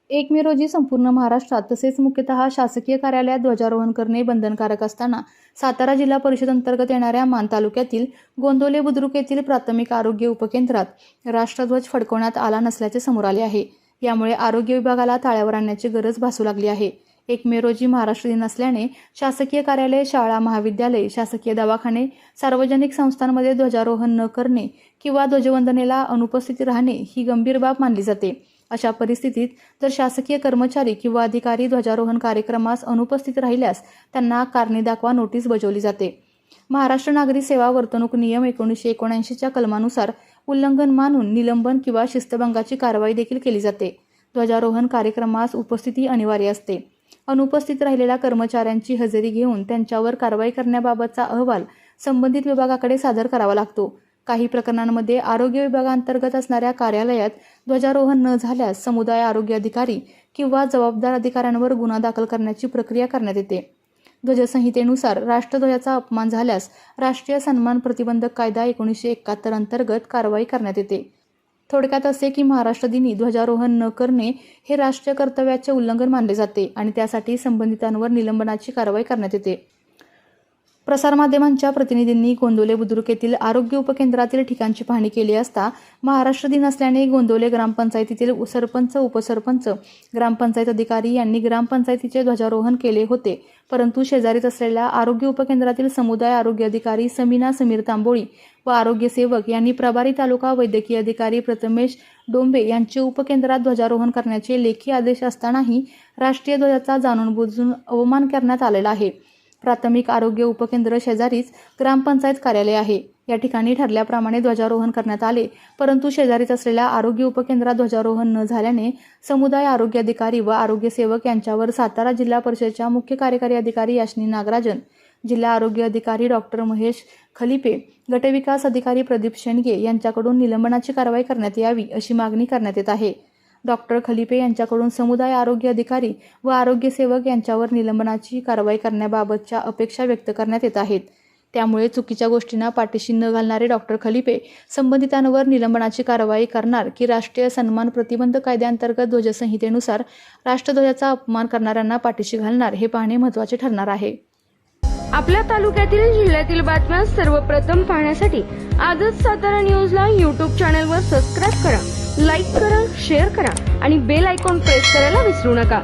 1 मे रोजी संपूर्ण महाराष्ट्रात तसेच मुख्यतः शासकीय कार्यालयात ध्वजारोहण करणे बंधनकारक असताना सातारा जिल्हा परिषद अंतर्गत येणाऱ्या मान तालुक्यातील गोंदवले बुद्रुक येथील प्राथमिक आरोग्य उपकेंद्रात राष्ट्रध्वज फडकवण्यात आला नसल्याचे समोर आले आहे। यामुळे आरोग्य विभागाला ताळ्यावर आणण्याची गरज भासू लागली आहे। 1 मे रोजी महाराष्ट्र दिन असल्याने शासकीय कार्यालय, शाळा, महाविद्यालय, शासकीय दवाखाने, सार्वजनिक संस्थांमध्ये ध्वजारोहण न करणे किंवा ध्वजवंदनेला अनुपस्थित राहणे ही गंभीर बाब मानली जाते। अशा परिस्थितीत जर शासकीय कर्मचारी किंवा अधिकारी ध्वजारोहण कार्यक्रमास अनुपस्थित राहिल्यास त्यांना कारणे दाखवा नोटीस बजावली जाते। महाराष्ट्र नागरी सेवा वर्तणूक नियम 1979च्या कलमानुसार उल्लंघन मानून निलंबन किंवा शिस्तभंगाची कारवाई देखील केली जाते। ध्वजारोहण कार्यक्रमास उपस्थिती अनिवार्य असते। अनुपस्थित राहिलेल्या कर्मचाऱ्यांची हजेरी घेऊन त्यांच्यावर कारवाई करण्याबाबतचा अहवाल संबंधित विभागाकडे सादर करावा लागतो। काही प्रकरणांमध्ये आरोग्य विभागांतर्गत असणाऱ्या कार्यालयात ध्वजारोहण न झाल्यास समुदाय आरोग्य अधिकारी किंवा जबाबदार अधिकाऱ्यांवर गुन्हा दाखल करण्याची प्रक्रिया करण्यात येते। ध्वजसंहितेनुसार राष्ट्रध्वजाचा अपमान झाल्यास राष्ट्रीय सन्मान प्रतिबंधक कायदा 1971 अंतर्गत कारवाई करण्यात येते। थोडक्यात असे की महाराष्ट्र दिनी ध्वजारोहण न करणे हे राष्ट्रीय कर्तव्याचे उल्लंघन मानले जाते आणि त्यासाठी संबंधितांवर निलंबनाची कारवाई करण्यात येते। प्रसारमाध्यमांच्या प्रतिनिधींनी गोंदवले बुद्रुक येथील आरोग्य उपकेंद्रातील ठिकाणची पाहणी केली असता महाराष्ट्र दिन असल्याने गोंदवले ग्रामपंचायतीतील सरपंच, उपसरपंच, ग्रामपंचायत अधिकारी यांनी ग्रामपंचायतीचे ध्वजारोहण केले होते, परंतु शेजारीच असलेल्या आरोग्य उपकेंद्रातील समुदाय आरोग्य अधिकारी समीना समीर तांबोळी व आरोग्य सेवक यांनी प्रभारी तालुका वैद्यकीय अधिकारी प्रथमेश डोंबे यांचे उपकेंद्रात ध्वजारोहण करण्याचे लेखी आदेश असतानाही राष्ट्रीय ध्वजाचा जाणून-बुजून अवमान करण्यात आलेला आहे। प्राथमिक आरोग्य उपकेंद्र शेजारीच ग्रामपंचायत कार्यालय आहे। या ठिकाणी ठरल्याप्रमाणे ध्वजारोहण करण्यात आले, परंतु शेजारीच असलेल्या आरोग्य उपकेंद्रात ध्वजारोहण न झाल्याने समुदाय आरोग्य अधिकारी व आरोग्य सेवक यांच्यावर सातारा जिल्हा परिषदेच्या मुख्य कार्यकारी अधिकारी याशिनी नागराजन, जिल्हा आरोग्य अधिकारी डॉक्टर महेश खलिपे, गटविकास अधिकारी प्रदीप शेंडगे यांच्याकडून निलंबनाची कारवाई करण्यात यावी अशी मागणी करण्यात येत आहे। डॉक्टर खलिपे यांच्याकडून समुदाय आरोग्य अधिकारी व आरोग्य सेवक यांच्यावर निलंबनाची कारवाई करण्याबाबतच्या अपेक्षा व्यक्त करण्यात येत आहेत। त्यामुळे चुकीच्या गोष्टींना पाठीशी न घालणारे डॉक्टर खलिपे संबंधितांवर निलंबनाची कारवाई करणार की राष्ट्रीय सन्मान प्रतिबंधक कायद्याअंतर्गत ध्वजसंहितेनुसार राष्ट्रध्वजाचा अपमान करणाऱ्यांना पाठीशी घालणार हे पाहणे महत्त्वाचे ठरणार आहे। आपल्या तालुक्यातील जिल्ह्यातील बातम्या सर्वप्रथम पाहण्यासाठी आजच सातारा न्यूजला YouTube चॅनलवर सबस्क्राइब करा, लाईक करा, शेअर करा आणि बेल आयकॉन प्रेस करायला विसरू नका।